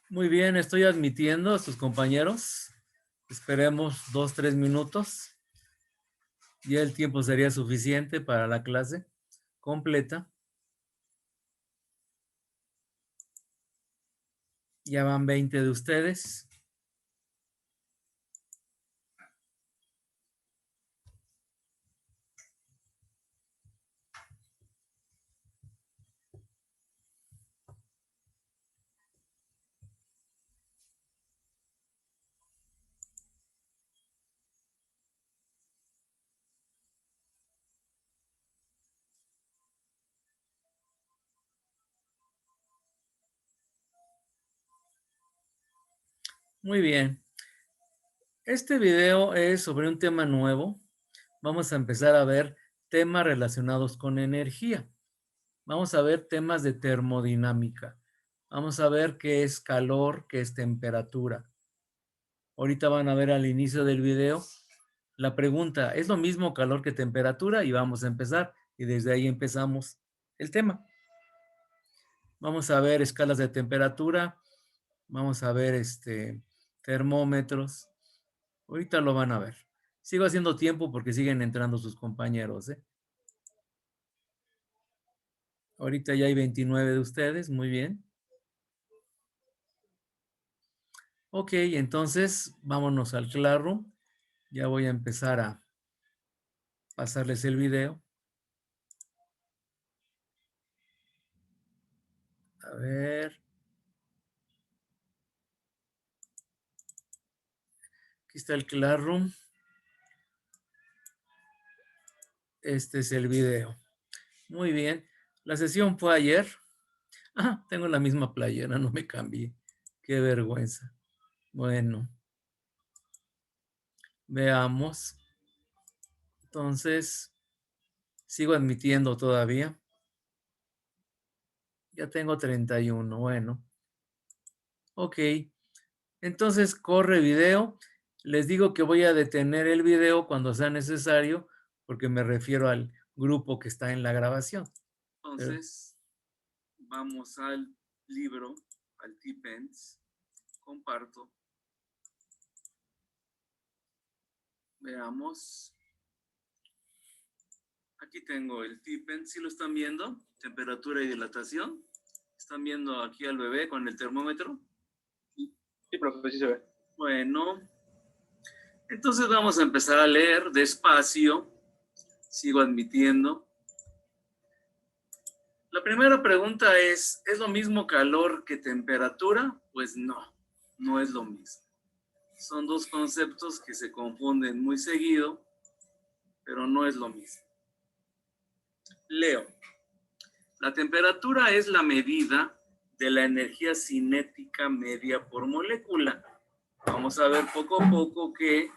Muy bien, estoy admitiendo a sus compañeros. Esperemos 2, 3 minutos. Ya el tiempo sería suficiente para la clase completa. Ya van 20 de ustedes. Muy bien. Este video es sobre un tema nuevo. Vamos a empezar a ver temas relacionados con energía. Vamos a ver temas de termodinámica. Vamos a ver qué es calor, qué es temperatura. Ahorita van a ver al inicio del video la pregunta, ¿es lo mismo calor que temperatura? Y vamos a empezar. Y desde ahí empezamos el tema. Vamos a ver escalas de temperatura. Vamos a ver termómetros. Ahorita lo van a ver. Sigo haciendo tiempo porque siguen entrando sus compañeros, ¿eh? Ahorita ya hay 29 de ustedes. Muy bien. Ok, entonces vámonos al Classroom. Ya voy a empezar a pasarles el video. A ver. Aquí está el Classroom. Este es el video. Muy bien. La sesión fue ayer. Ah, tengo la misma playera, no me cambié. Qué vergüenza. Bueno, veamos. Entonces, sigo admitiendo todavía. Ya tengo 31. Bueno, ok. Entonces, corre video. Les digo que voy a detener el video cuando sea necesario, porque me refiero al grupo que está en la grabación. Entonces, vamos al libro, al Tipens. Comparto. Veamos. Aquí tengo el Tipens. ¿Sí lo están viendo? Temperatura y dilatación. ¿Están viendo aquí al bebé con el termómetro? Sí, profe, sí se ve. Bueno, entonces vamos a empezar a leer despacio. Sigo admitiendo. La primera pregunta ¿es lo mismo calor que temperatura? Pues no, no es lo mismo. Son dos conceptos que se confunden muy seguido, pero no es lo mismo. Leo. La temperatura es la medida de la energía cinética media por molécula. Vamos a ver poco a poco que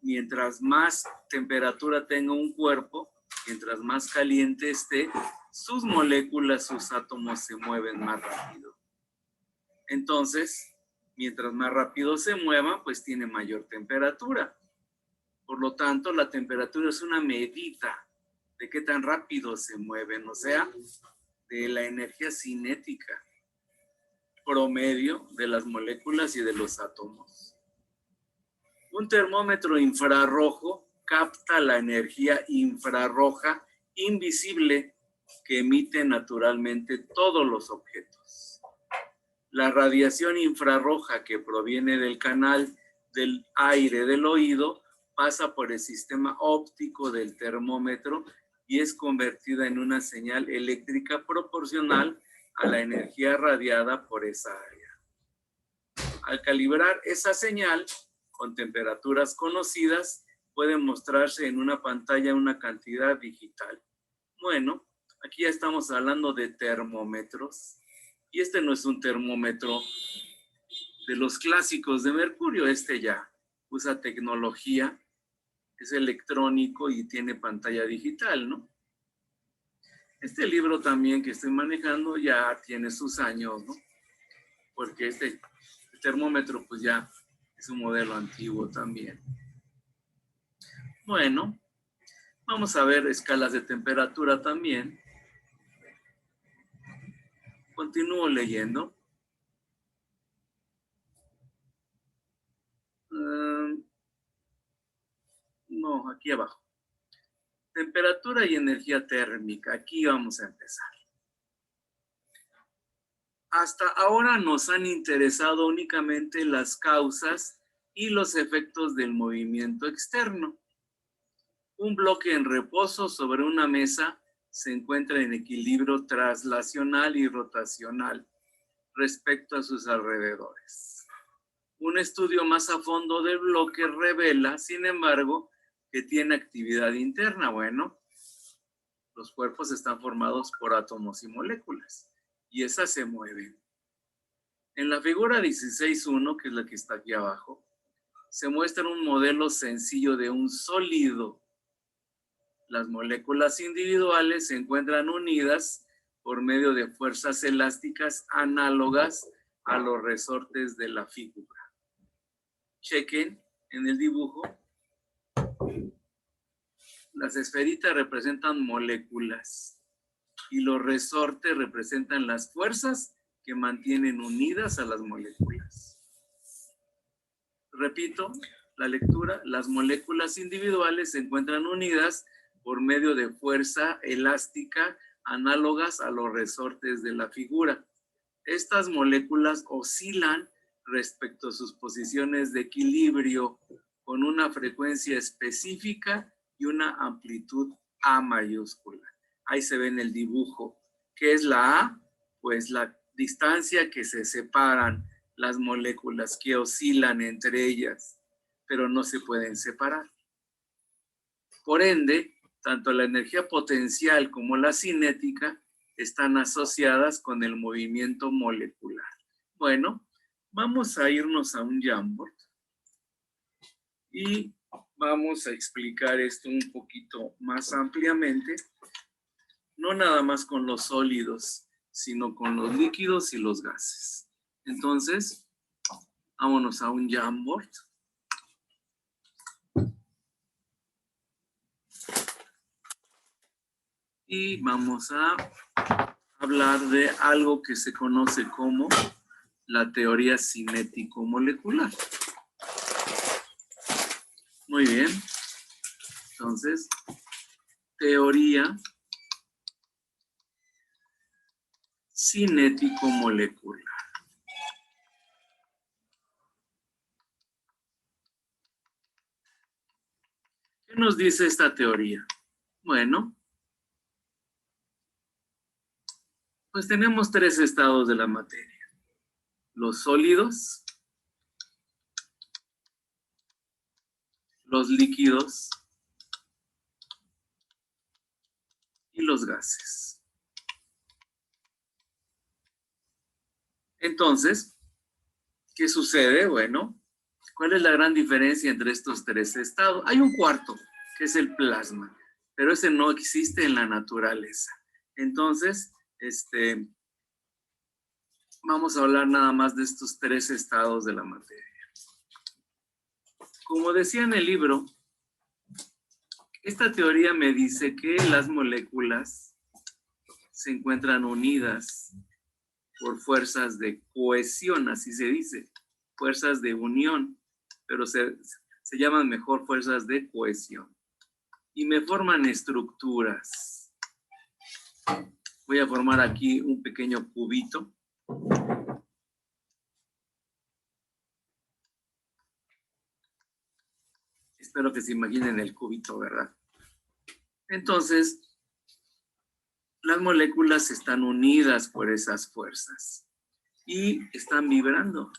mientras más temperatura tenga un cuerpo, mientras más caliente esté, sus moléculas, sus átomos se mueven más rápido. Entonces, mientras más rápido se mueva, pues tiene mayor temperatura. Por lo tanto, la temperatura es una medida de qué tan rápido se mueven, o sea, de la energía cinética promedio de las moléculas y de los átomos. Un termómetro infrarrojo capta la energía infrarroja invisible que emiten naturalmente todos los objetos. La radiación infrarroja que proviene del canal del aire del oído pasa por el sistema óptico del termómetro y es convertida en una señal eléctrica proporcional a la energía radiada por esa área. Al calibrar esa señal con temperaturas conocidas, puede mostrarse en una pantalla una cantidad digital. Bueno, aquí ya estamos hablando de termómetros. Y este no es un termómetro de los clásicos de mercurio, este ya usa tecnología, es electrónico y tiene pantalla digital, ¿no? Este libro también que estoy manejando ya tiene sus años, ¿no? Porque este termómetro pues ya es un modelo antiguo también. Bueno, vamos a ver escalas de temperatura también. Continúo leyendo. No, aquí abajo. Temperatura y energía térmica. Aquí vamos a empezar. Hasta ahora nos han interesado únicamente las causas y los efectos del movimiento externo. Un bloque en reposo sobre una mesa se encuentra en equilibrio traslacional y rotacional respecto a sus alrededores. Un estudio más a fondo del bloque revela, sin embargo, que tiene actividad interna. Bueno, los cuerpos están formados por átomos y moléculas, y esas se mueven. En la figura 16.1, que es la que está aquí abajo, se muestra un modelo sencillo de un sólido. Las moléculas individuales se encuentran unidas por medio de fuerzas elásticas análogas a los resortes de la figura. Chequen en el dibujo. Las esferitas representan moléculas y los resortes representan las fuerzas que mantienen unidas a las moléculas. Repito la lectura. Las moléculas individuales se encuentran unidas por medio de fuerza elástica análogas a los resortes de la figura. Estas moléculas oscilan respecto a sus posiciones de equilibrio con una frecuencia específica y una amplitud A mayúscula. Ahí se ve en el dibujo. ¿Qué es la A? Pues la distancia que se separan las moléculas, que oscilan entre ellas, pero no se pueden separar. Por ende, tanto la energía potencial como la cinética están asociadas con el movimiento molecular. Bueno, vamos a irnos a un Jamboard y vamos a explicar esto un poquito más ampliamente, no nada más con los sólidos, sino con los líquidos y los gases. Entonces, vámonos a un Jamboard. Y vamos a hablar de algo que se conoce como la teoría cinético-molecular. Muy bien. Entonces, teoría cinético-molecular. ¿Qué nos dice esta teoría? Bueno, pues tenemos tres estados de la materia. Los sólidos, los líquidos y los gases. Entonces, ¿qué sucede? Bueno, ¿cuál es la gran diferencia entre estos tres estados? Hay un cuarto, que es el plasma, pero ese no existe en la naturaleza. Entonces, vamos a hablar nada más de estos tres estados de la materia. Como decía en el libro, esta teoría me dice que las moléculas se encuentran unidas por fuerzas de cohesión, así se dice, fuerzas de unión, pero se llaman mejor fuerzas de cohesión. Y me forman estructuras. Voy a formar aquí un pequeño cubito. Espero que se imaginen el cubito, ¿verdad? Entonces, las moléculas están unidas por esas fuerzas y están vibrando.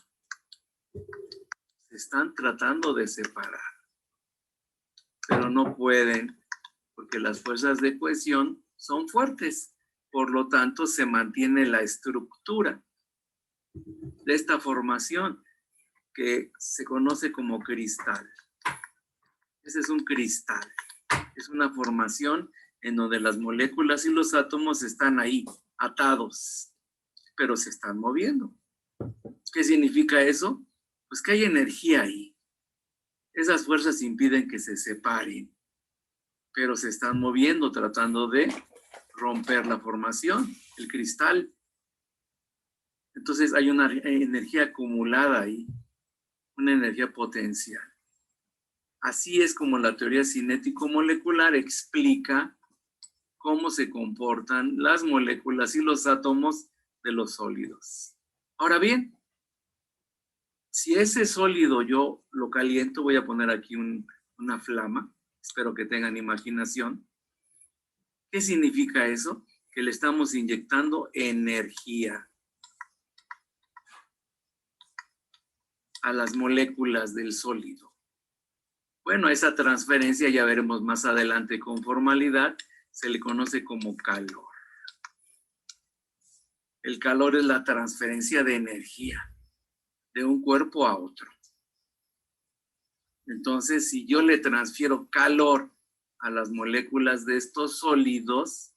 Se están tratando de separar, pero no pueden porque las fuerzas de cohesión son fuertes. Por lo tanto, se mantiene la estructura de esta formación que se conoce como cristal. Ese es un cristal. Es una formación en donde las moléculas y los átomos están ahí, atados, pero se están moviendo. ¿Qué significa eso? Pues que hay energía ahí. Esas fuerzas impiden que se separen, pero se están moviendo tratando de romper la formación, el cristal. Entonces hay una energía acumulada ahí, una energía potencial. Así es como la teoría cinético-molecular explica cómo se comportan las moléculas y los átomos de los sólidos. Ahora bien, si ese sólido yo lo caliento, voy a poner aquí una flama, espero que tengan imaginación. ¿Qué significa eso? Que le estamos inyectando energía a las moléculas del sólido. Bueno, esa transferencia ya veremos más adelante con formalidad, se le conoce como calor. El calor es la transferencia de energía de un cuerpo a otro. Entonces, si yo le transfiero calor a las moléculas de estos sólidos,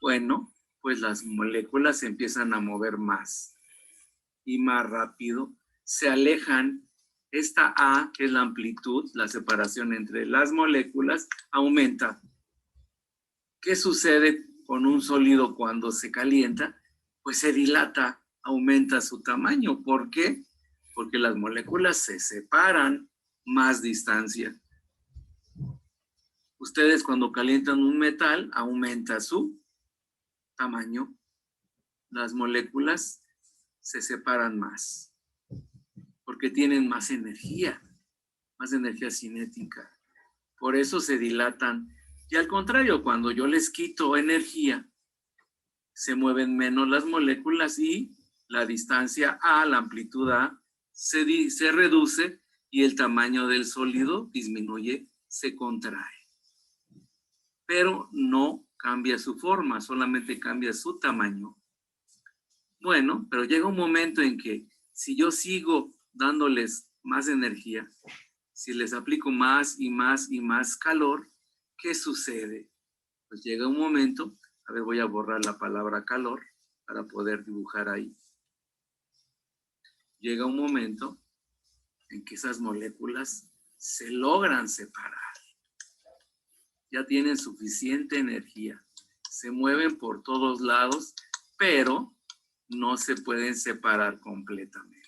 bueno, pues las moléculas se empiezan a mover más y más rápido, se alejan. Esta A, que es la amplitud, la separación entre las moléculas, aumenta. ¿Qué sucede con un sólido cuando se calienta? Pues se dilata, aumenta su tamaño. ¿Por qué? Porque las moléculas se separan más distancia. Ustedes cuando calientan un metal, aumenta su tamaño. Las moléculas se separan más porque tienen más energía cinética. Por eso se dilatan. Y al contrario, cuando yo les quito energía, se mueven menos las moléculas y la distancia A, la amplitud A, se reduce y el tamaño del sólido disminuye, se contrae. Pero no cambia su forma, solamente cambia su tamaño. Bueno, pero llega un momento en que si yo sigo dándoles más energía, si les aplico más y más y más calor, ¿qué sucede? Pues llega un momento, a ver, voy a borrar la palabra calor para poder dibujar ahí. Llega un momento en que esas moléculas se logran separar. Ya tienen suficiente energía. Se mueven por todos lados, pero no se pueden separar completamente.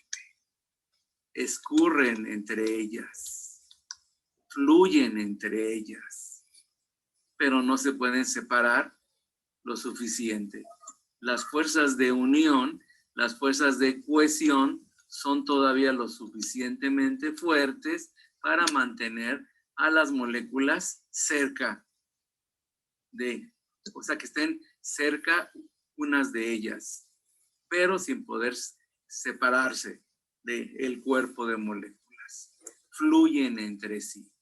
Escurren entre ellas, fluyen entre ellas, pero no se pueden separar lo suficiente. Las fuerzas de unión, las fuerzas de cohesión son todavía lo suficientemente fuertes para mantener a las moléculas cerca o sea, que estén cerca unas de ellas, pero sin poder separarse del cuerpo de moléculas. Fluyen entre sí.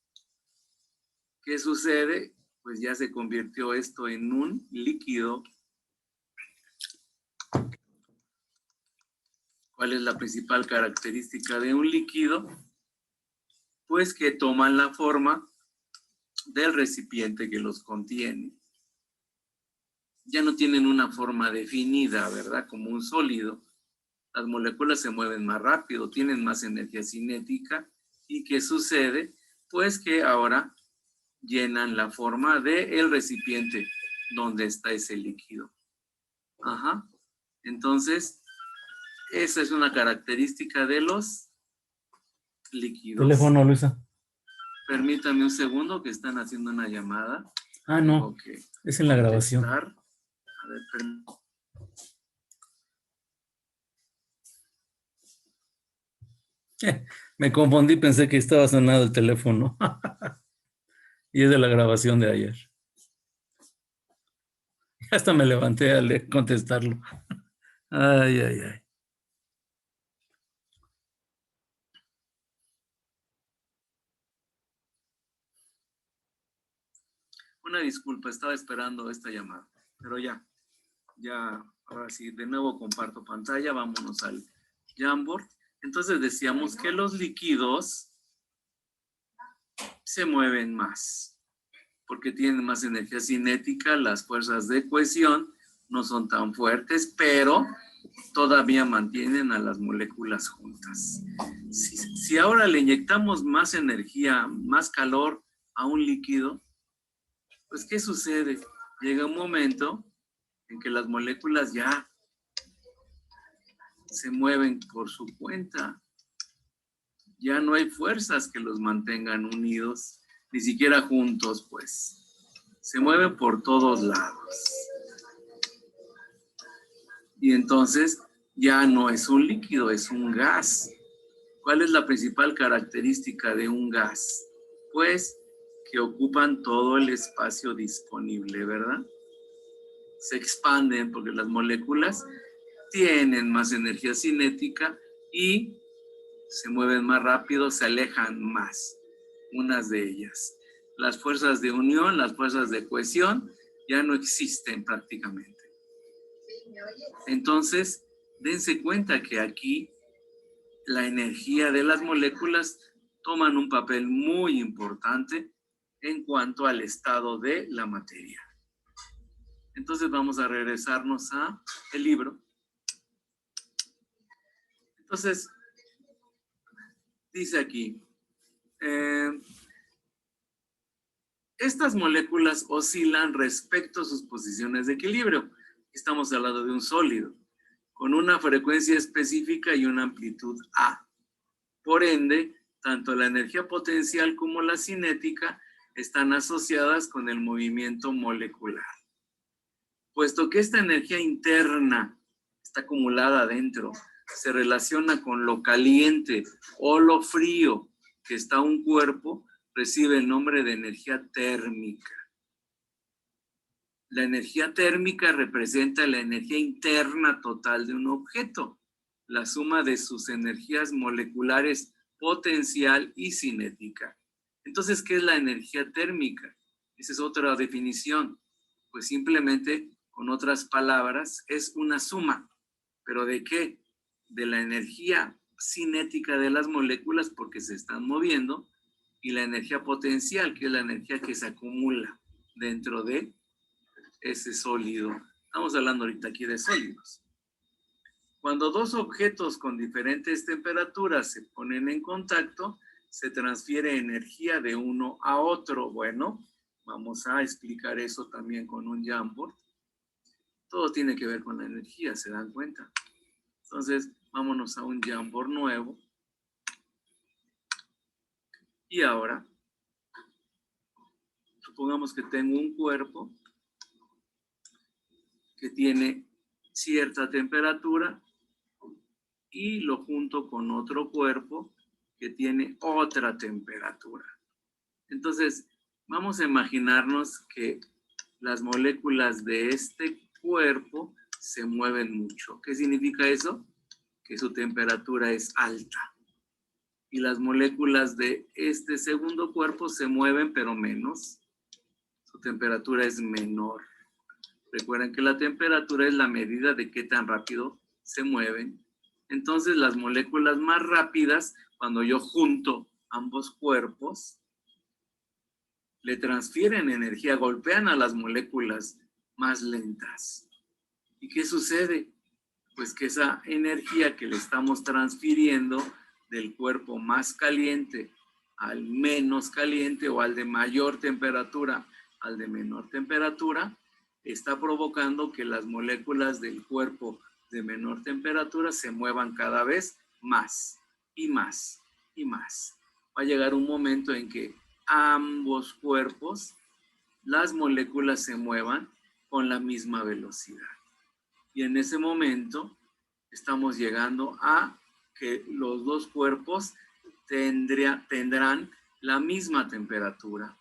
¿Qué sucede? Pues ya se convirtió esto en un líquido. ¿Cuál es la principal característica de un líquido? Pues que toman la forma del recipiente que los contiene. Ya no tienen una forma definida, ¿verdad? Como un sólido. Las moléculas se mueven más rápido, tienen más energía cinética. ¿Y qué sucede? Pues que ahora llenan la forma del recipiente donde está ese líquido. Ajá. Entonces, esa es una característica de los líquidos. Teléfono, Luisa. Permítame un segundo que están haciendo una llamada. Ah, no. Es en la grabación. A ver, Me confundí, pensé que estaba sonando el teléfono. Y es de la grabación de ayer. Hasta me levanté al contestarlo. Ay, ay, ay. una disculpa, estaba esperando esta llamada, pero ya, ahora sí, de nuevo comparto pantalla, vámonos al Jamboard. Entonces decíamos que los líquidos se mueven más, porque tienen más energía cinética, las fuerzas de cohesión no son tan fuertes, pero todavía mantienen a las moléculas juntas. Si ahora le inyectamos más energía, más calor a un líquido, pues ¿qué sucede? Llega un momento en que las moléculas ya se mueven por su cuenta. Ya no hay fuerzas que los mantengan unidos, ni siquiera juntos, pues. Se mueven por todos lados. Y entonces ya no es un líquido, es un gas. ¿Cuál es la principal característica de un gas? Pues que ocupan todo el espacio disponible, ¿verdad? Se expanden porque las moléculas tienen más energía cinética y se mueven más rápido, se alejan más, unas de ellas. Las fuerzas de unión, las fuerzas de cohesión ya no existen prácticamente. Entonces, dense cuenta que aquí la energía de las moléculas toman un papel muy importante en cuanto al estado de la materia. Entonces vamos a regresarnos a el libro. Entonces, dice aquí, estas moléculas oscilan respecto a sus posiciones de equilibrio. Estamos hablando de un sólido, con una frecuencia específica y una amplitud A. Por ende, tanto la energía potencial como la cinética están asociadas con el movimiento molecular. Puesto que esta energía interna está acumulada adentro, se relaciona con lo caliente o lo frío que está un cuerpo, recibe el nombre de energía térmica. La energía térmica representa la energía interna total de un objeto, la suma de sus energías moleculares potencial y cinética. Entonces, ¿qué es la energía térmica? Esa es otra definición. Pues simplemente, con otras palabras, es una suma. ¿Pero de qué? De la energía cinética de las moléculas porque se están moviendo y la energía potencial, que es la energía que se acumula dentro de ese sólido. Estamos hablando ahorita aquí de sólidos. Cuando dos objetos con diferentes temperaturas se ponen en contacto, se transfiere energía de uno a otro. Bueno, vamos a explicar eso también con un Jamboard. Todo tiene que ver con la energía, ¿se dan cuenta? Entonces, vámonos a un Jamboard nuevo. Y ahora, supongamos que tengo un cuerpo que tiene cierta temperatura y lo junto con otro cuerpo que tiene otra temperatura. Entonces, vamos a imaginarnos que las moléculas de este cuerpo se mueven mucho. ¿Qué significa eso? Que su temperatura es alta. Y las moléculas de este segundo cuerpo se mueven, pero menos. Su temperatura es menor. Recuerden que la temperatura es la medida de qué tan rápido se mueven. Entonces, las moléculas más rápidas, cuando yo junto ambos cuerpos, le transfieren energía, golpean a las moléculas más lentas. ¿Y qué sucede? Pues que esa energía que le estamos transfiriendo del cuerpo más caliente al menos caliente o al de mayor temperatura al de menor temperatura, está provocando que las moléculas del cuerpo de menor temperatura se muevan cada vez más y más y más. Va a llegar un momento en que ambos cuerpos, las moléculas se muevan con la misma velocidad. Y en ese momento estamos llegando a que los dos cuerpos tendrán la misma temperatura,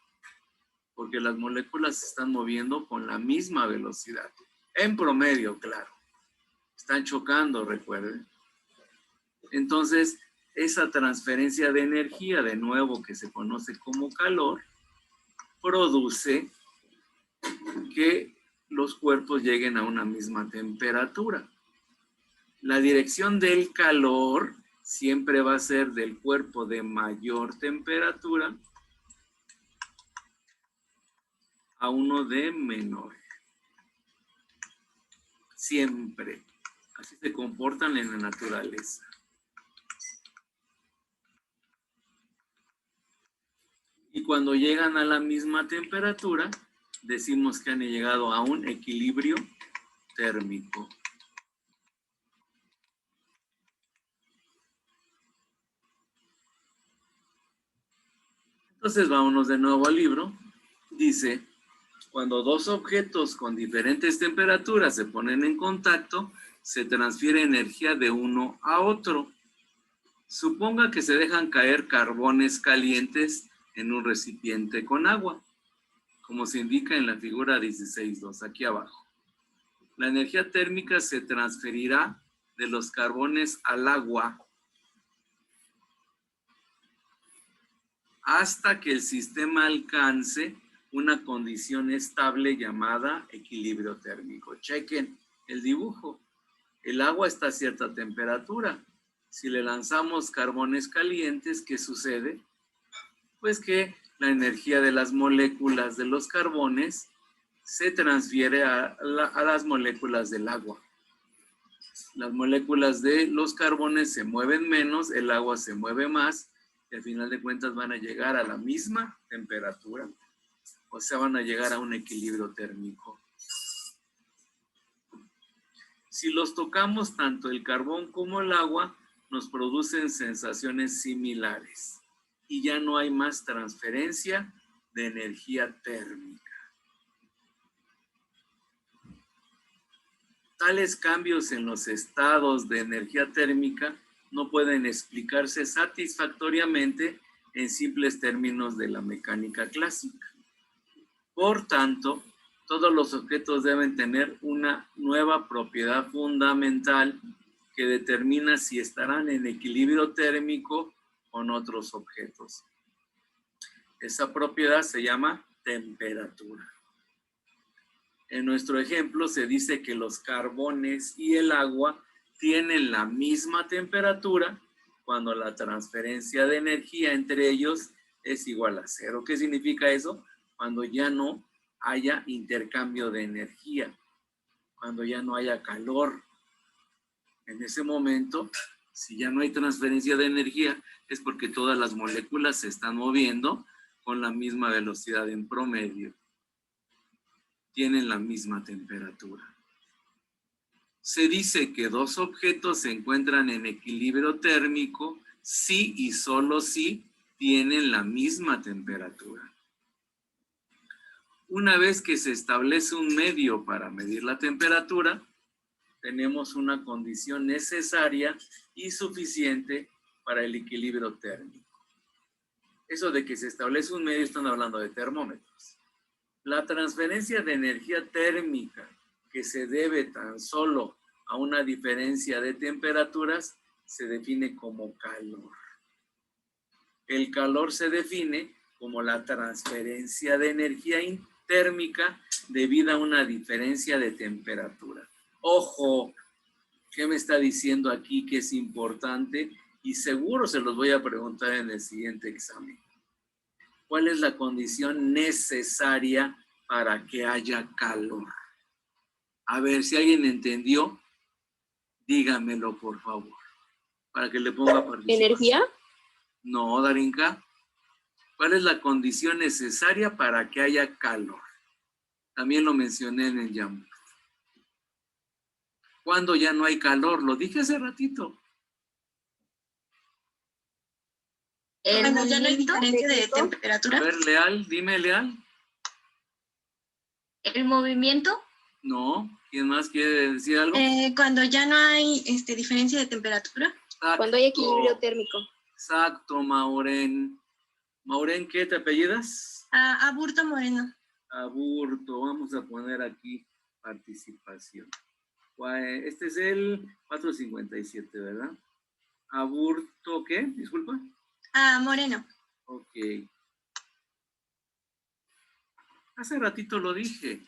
porque las moléculas se están moviendo con la misma velocidad. En promedio, claro. Están chocando, recuerden. Entonces, esa transferencia de energía, de nuevo, que se conoce como calor, produce que los cuerpos lleguen a una misma temperatura. La dirección del calor siempre va a ser del cuerpo de mayor temperatura a uno de menor. Siempre. Así se comportan en la naturaleza. Y cuando llegan a la misma temperatura, decimos que han llegado a un equilibrio térmico. Entonces, vámonos de nuevo al libro. Dice, cuando dos objetos con diferentes temperaturas se ponen en contacto, se transfiere energía de uno a otro. Suponga que se dejan caer carbones calientes en un recipiente con agua, como se indica en la figura 16.2, aquí abajo. La energía térmica se transferirá de los carbones al agua hasta que el sistema alcance una condición estable llamada equilibrio térmico. Chequen el dibujo. El agua está a cierta temperatura. Si le lanzamos carbones calientes, ¿qué sucede? Pues que la energía de las moléculas de los carbones se transfiere a las moléculas del agua. Las moléculas de los carbones se mueven menos, el agua se mueve más, y al final de cuentas van a llegar a la misma temperatura. O sea, van a llegar a un equilibrio térmico. Si los tocamos, tanto el carbón como el agua nos producen sensaciones similares. Y ya no hay más transferencia de energía térmica. Tales cambios en los estados de energía térmica no pueden explicarse satisfactoriamente en simples términos de la mecánica clásica. Por tanto, todos los objetos deben tener una nueva propiedad fundamental que determina si estarán en equilibrio térmico con otros objetos. Esa propiedad se llama temperatura. En nuestro ejemplo se dice que los carbones y el agua tienen la misma temperatura cuando la transferencia de energía entre ellos es igual a cero. ¿Qué significa eso? Cuando ya no haya intercambio de energía, cuando ya no haya calor. En ese momento, si ya no hay transferencia de energía, es porque todas las moléculas se están moviendo con la misma velocidad en promedio. Tienen la misma temperatura. Se dice que dos objetos se encuentran en equilibrio térmico si y solo si tienen la misma temperatura. Una vez que se establece un medio para medir la temperatura, tenemos una condición necesaria y suficiente para el equilibrio térmico. Eso de que se establece un medio, están hablando de termómetros. La transferencia de energía térmica que se debe tan solo a una diferencia de temperaturas se define como calor. El calor se define como la transferencia de energía térmica debido a una diferencia de temperatura. Ojo, ¿qué me está diciendo aquí que es importante? Y seguro se los voy a preguntar en el siguiente examen. ¿Cuál es la condición necesaria para que haya calor? A ver, si alguien entendió, dígamelo, por favor, para que le ponga participación. ¿Energía? No, Darinka. ¿Cuál es la condición necesaria para que haya calor? También lo mencioné en el Jamboard. ¿Cuándo ya no hay calor? Lo dije hace ratito. Cuando ya no hay diferencia de temperatura. A ver, Leal, dime, Leal. ¿El movimiento? No. ¿Quién más quiere decir algo? Cuando ya no hay diferencia de temperatura. Exacto. Cuando hay equilibrio térmico. Exacto, Maureen. Maureen, ¿qué te apellidas? Aburto Moreno. Aburto. Vamos a poner aquí participación. Este es el 457, ¿verdad? Aburto, ¿qué? Disculpa. Moreno. Ok. Hace ratito lo dije.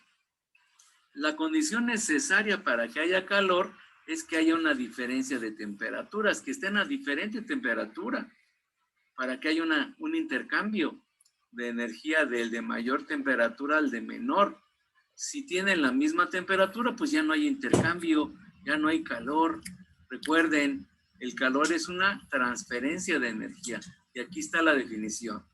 La condición necesaria para que haya calor es que haya una diferencia de temperaturas, que estén a diferente temperatura, para que haya un intercambio de energía del de mayor temperatura al de menor. Si tienen la misma temperatura, pues ya no hay intercambio, ya no hay calor. Recuerden, el calor es una transferencia de energía. Y aquí está la definición.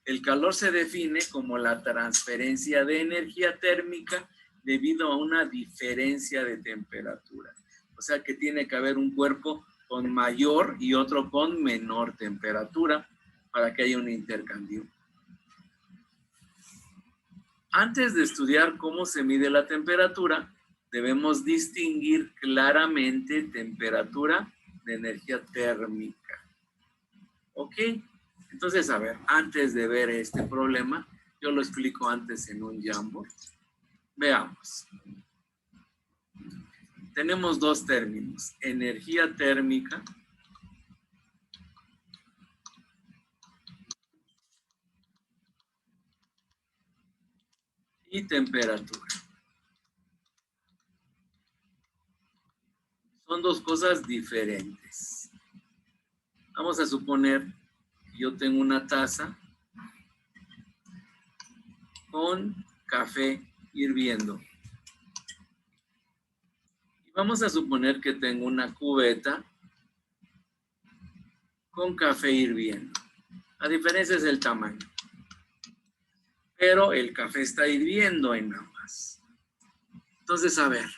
El calor se define como la transferencia de energía térmica debido a una diferencia de temperatura. O sea que tiene que haber un cuerpo con mayor y otro con menor temperatura para que haya un intercambio. Antes de estudiar cómo se mide la temperatura, debemos distinguir claramente temperatura de energía térmica. ¿Ok? Entonces, a ver, antes de ver este problema, yo lo explico antes en un Jamboard. Veamos. Tenemos dos términos, energía térmica y temperatura. Son dos cosas diferentes. Vamos a suponer que yo tengo una taza con café hirviendo. Y vamos a suponer que tengo una cubeta con café hirviendo. La diferencia es el tamaño. Pero el café está hirviendo en ambas. Entonces, a ver,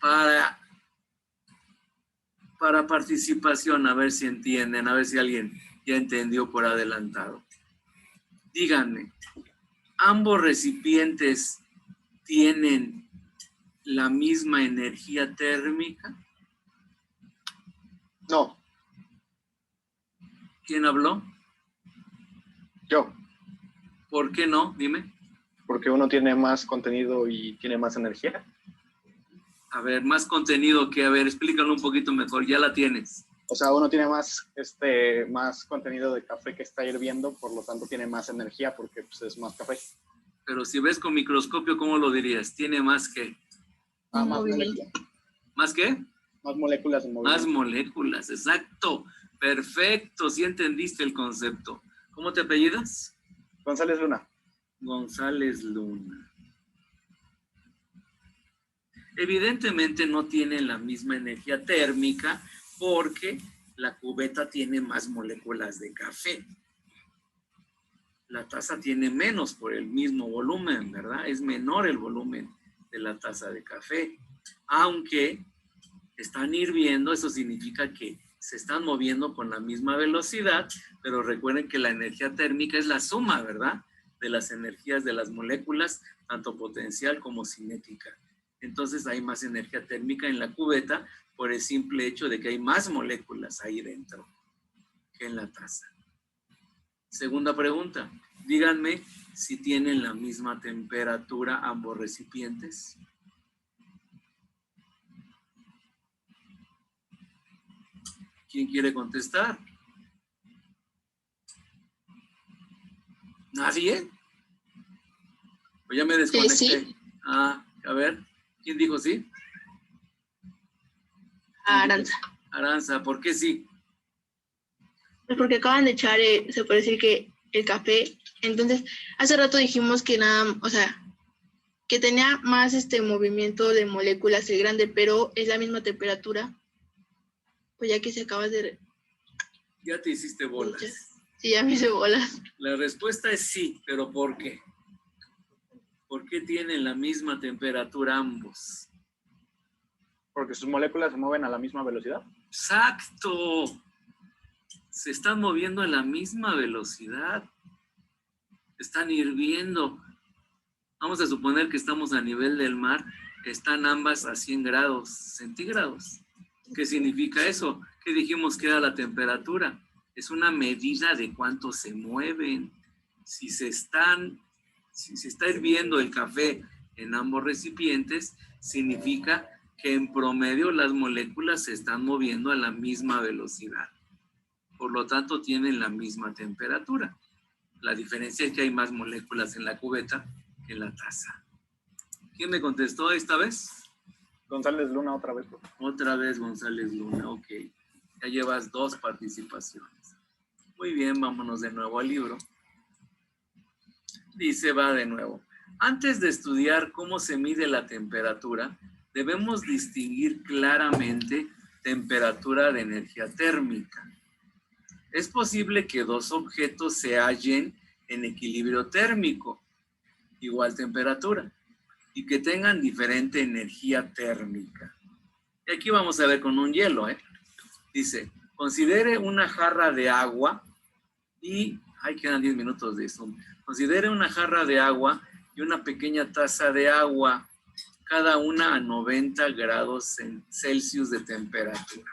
para participación, a ver si entienden, a ver si alguien ya entendió por adelantado. Díganme, ¿ambos recipientes tienen la misma energía térmica? No, ¿Quién habló? yo. ¿Por qué no? Dime. Porque uno tiene más contenido y tiene más energía. A ver, más contenido que, a ver, explícalo un poquito mejor, ya la tienes. O sea, uno tiene más contenido de café que está hirviendo, por lo tanto tiene más energía porque pues, es más café. Pero si ves con microscopio, ¿cómo lo dirías? ¿Tiene más qué? Más energía. ¿Más qué? Más moléculas en movimiento. Más moléculas, exacto. Perfecto, sí entendiste el concepto. ¿Cómo te apellidas? González Luna. González Luna. Evidentemente no tienen la misma energía térmica porque la cubeta tiene más moléculas de café. La taza tiene menos por el mismo volumen, ¿verdad? Es menor el volumen de la taza de café. Aunque están hirviendo, eso significa que se están moviendo con la misma velocidad, pero recuerden que la energía térmica es la suma, ¿verdad? De las energías de las moléculas, tanto potencial como cinética. Entonces hay más energía térmica en la cubeta por el simple hecho de que hay más moléculas ahí dentro que en la taza. Segunda pregunta, díganme si tienen la misma temperatura ambos recipientes. ¿Quién quiere contestar? ¿Nadie? Pues ya me desconecté. Sí. Ah, a ver, ¿quién dijo sí? Aranza. Aranza, ¿por qué sí? Pues porque acaban de echar, se puede decir que el café. Entonces, hace rato dijimos que nada, o sea, que tenía más movimiento de moléculas el grande, pero es la misma temperatura. Pues ya que se acaba de... Ya te hiciste bolas. Sí, ya me hice bolas. La respuesta es sí, pero ¿por qué? ¿Por qué tienen la misma temperatura ambos? Porque sus moléculas se mueven a la misma velocidad. ¡Exacto! Se están moviendo a la misma velocidad. Están hirviendo. Vamos a suponer que estamos a nivel del mar. Están ambas a 100 grados centígrados. ¿Qué significa eso? ¿Qué dijimos que era la temperatura? Es una medida de cuánto se mueven. Si se está hirviendo el café en ambos recipientes, significa que en promedio las moléculas se están moviendo a la misma velocidad. Por lo tanto, tienen la misma temperatura. La diferencia es que hay más moléculas en la cubeta que en la taza. ¿Quién me contestó esta vez? González Luna otra vez. Otra vez González Luna, ok. Ya llevas 2 participaciones. Muy bien, vámonos de nuevo al libro. Dice, va de nuevo. Antes de estudiar cómo se mide la temperatura, debemos distinguir claramente temperatura de energía térmica. Es posible que 2 objetos se hallen en equilibrio térmico, igual temperatura, y que tengan diferente energía térmica. Y aquí vamos a ver con un hielo, Dice, considere una jarra de agua y, ahí quedan 10 minutos de Zoom. Considere una jarra de agua y una pequeña taza de agua, cada una a 90 grados Celsius de temperatura.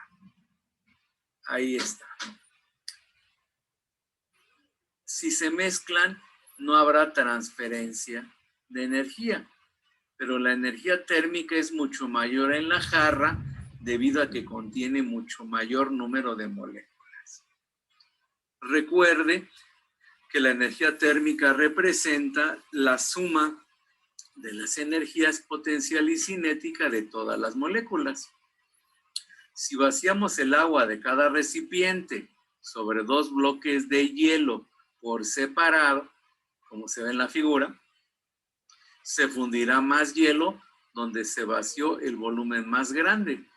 Ahí está. Si se mezclan, no habrá transferencia de energía, pero la energía térmica es mucho mayor en la jarra debido a que contiene mucho mayor número de moléculas. Recuerde que la energía térmica representa la suma de las energías potencial y cinética de todas las moléculas. Si vaciamos el agua de cada recipiente sobre 2 bloques de hielo por separado, como se ve en la figura, se fundirá más hielo donde se vació el volumen más grande,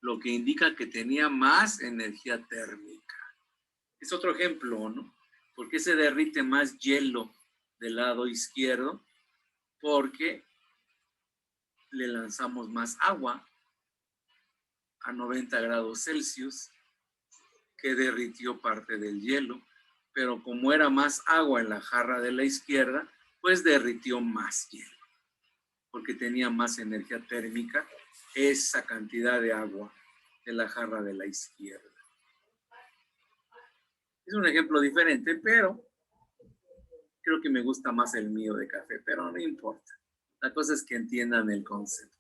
lo que indica que tenía más energía térmica. Es otro ejemplo, ¿no? ¿Por qué se derrite más hielo del lado izquierdo? Porque le lanzamos más agua a 90 grados Celsius que derritió parte del hielo, pero como era más agua en la jarra de la izquierda, pues derritió más hielo, porque tenía más energía térmica esa cantidad de agua de la jarra de la izquierda. Es un ejemplo diferente, pero creo que me gusta más el mío de café, pero no importa. La cosa es que entiendan el concepto.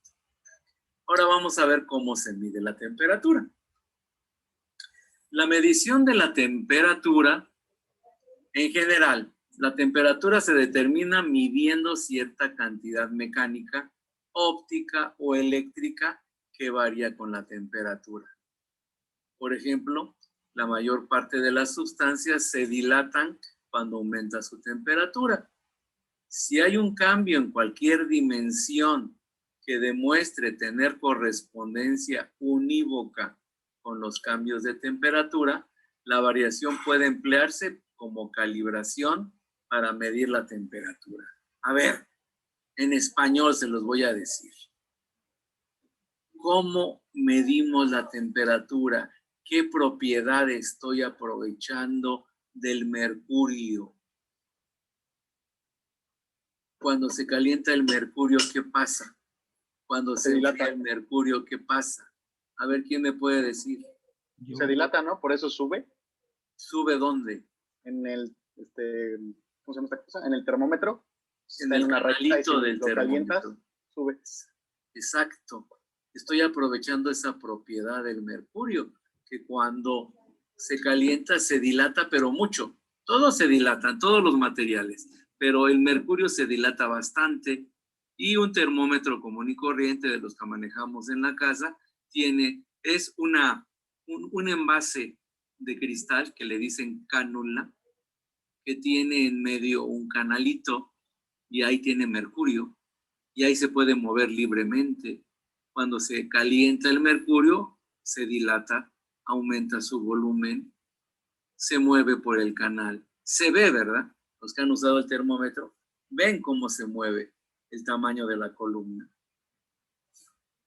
Ahora vamos a ver cómo se mide la temperatura. La medición de la temperatura, en general, la temperatura se determina midiendo cierta cantidad mecánica, óptica o eléctrica que varía con la temperatura. Por ejemplo, la mayor parte de las sustancias se dilatan cuando aumenta su temperatura. Si hay un cambio en cualquier dimensión que demuestre tener correspondencia unívoca con los cambios de temperatura, la variación puede emplearse como calibración para medir la temperatura. A ver, en español se los voy a decir. ¿Cómo medimos la temperatura? ¿Qué propiedad estoy aprovechando del mercurio? Cuando se calienta el mercurio, ¿qué pasa? Cuando se dilata el mercurio, ¿qué pasa? A ver, ¿quién me puede decir? Se dilata, ¿no? Por eso sube. ¿Sube dónde? En el, ¿cómo se llama esta cosa? En el termómetro. En el canalito del termómetro. Sube. Exacto. Estoy aprovechando esa propiedad del mercurio, que cuando se calienta se dilata, pero mucho. Todos se dilatan, todos los materiales, pero el mercurio se dilata bastante y un termómetro común y corriente de los que manejamos en la casa es un envase de cristal que le dicen cánula, que tiene en medio un canalito y ahí tiene mercurio y ahí se puede mover libremente. Cuando se calienta el mercurio, se dilata, aumenta su volumen, se mueve por el canal. Se ve, ¿verdad? Los que han usado el termómetro, ven cómo se mueve el tamaño de la columna.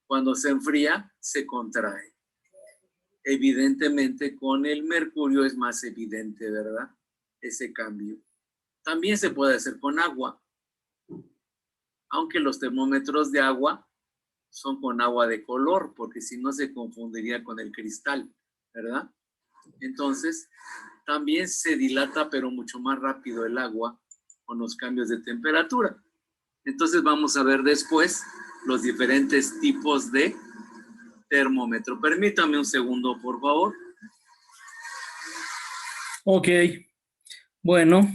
Cuando se enfría, se contrae. Evidentemente, con el mercurio es más evidente, ¿verdad? Ese cambio. También se puede hacer con agua, aunque los termómetros de agua son con agua de color, porque si no se confundiría con el cristal, ¿verdad? Entonces, también se dilata, pero mucho más rápido el agua con los cambios de temperatura. Entonces vamos a ver después los diferentes tipos de termómetro. Permítame un segundo, por favor. Ok. Bueno,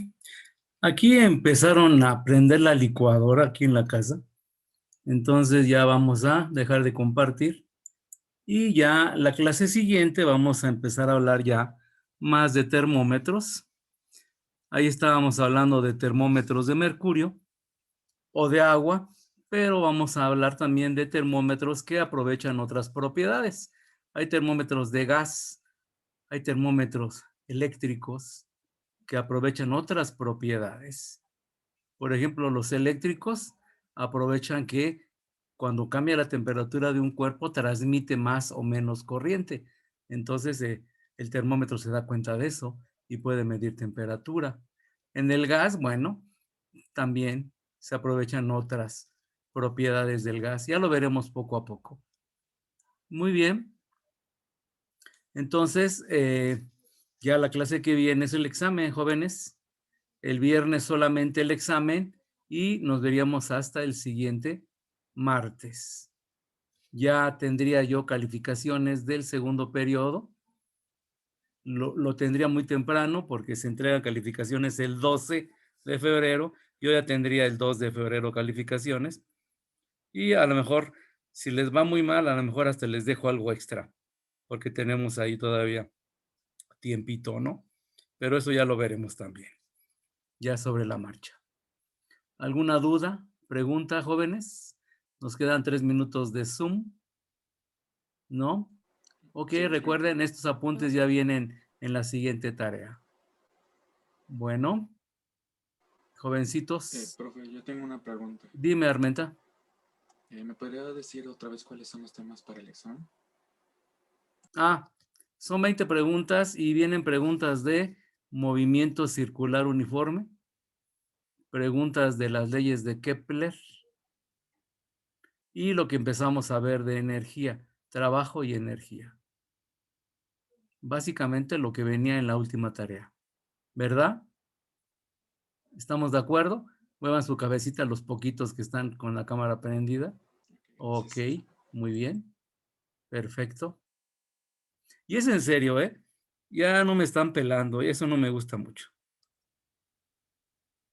aquí empezaron a prender la licuadora aquí en la casa. Entonces ya vamos a dejar de compartir. Y ya la clase siguiente vamos a empezar a hablar ya más de termómetros. Ahí estábamos hablando de termómetros de mercurio o de agua, pero vamos a hablar también de termómetros que aprovechan otras propiedades. Hay termómetros de gas, hay termómetros eléctricos que aprovechan otras propiedades. Por ejemplo, los eléctricos aprovechan que cuando cambia la temperatura de un cuerpo transmite más o menos corriente. Entonces el termómetro se da cuenta de eso y puede medir temperatura. En el gas, bueno, también se aprovechan otras propiedades del gas. Ya lo veremos poco a poco. Muy bien. Entonces, ya la clase que viene es el examen, jóvenes. El viernes solamente el examen y nos veríamos hasta el siguiente martes. Ya tendría yo calificaciones del segundo periodo. Lo tendría muy temprano porque se entregan calificaciones el 12 de febrero. Yo ya tendría el 2 de febrero calificaciones. Y a lo mejor, si les va muy mal, a lo mejor hasta les dejo algo extra, porque tenemos ahí todavía tiempito, ¿no? Pero eso ya lo veremos también, ya sobre la marcha. ¿Alguna duda, pregunta, jóvenes? Nos quedan 3 minutos de Zoom, ¿no? Ok, recuerden, estos apuntes ya vienen en la siguiente tarea. Bueno, jovencitos. Profe, yo tengo una pregunta. Dime, Armenta. ¿Me podría decir otra vez cuáles son los temas para el examen? Son 20 preguntas y vienen preguntas de movimiento circular uniforme, preguntas de las leyes de Kepler y lo que empezamos a ver de energía, trabajo y energía. Básicamente lo que venía en la última tarea, ¿verdad? ¿Estamos de acuerdo? Muevan su cabecita los poquitos que están con la cámara prendida. Ok, muy bien. Perfecto. Y es en serio, ¿eh? Ya no me están pelando y eso no me gusta mucho.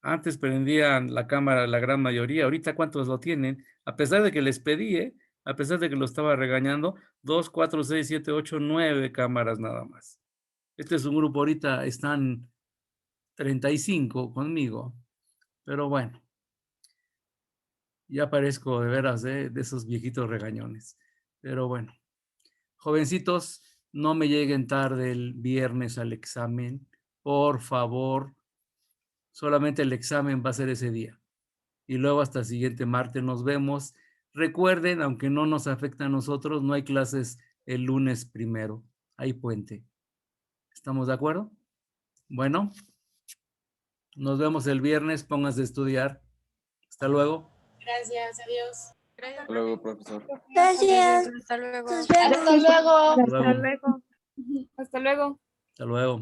Antes prendían la cámara la gran mayoría, ahorita ¿cuántos lo tienen? A pesar de que les pedí, a pesar de que lo estaba regañando, 2, 4, 6, 7, 8, 9 cámaras nada más. Este es un grupo, ahorita están 35 conmigo, pero bueno, ya parezco de veras de esos viejitos regañones. Pero bueno, jovencitos, no me lleguen tarde el viernes al examen, por favor. Solamente el examen va a ser ese día. Y luego hasta el siguiente martes nos vemos. Recuerden, aunque no nos afecta a nosotros, no hay clases el lunes primero. Hay puente. ¿Estamos de acuerdo? Bueno, nos vemos el viernes. Pónganse a estudiar. Hasta luego. Gracias, adiós. Hasta luego, profesor. Gracias. Hasta luego. Nos vemos. Hasta luego. Hasta luego. Hasta luego. Hasta luego.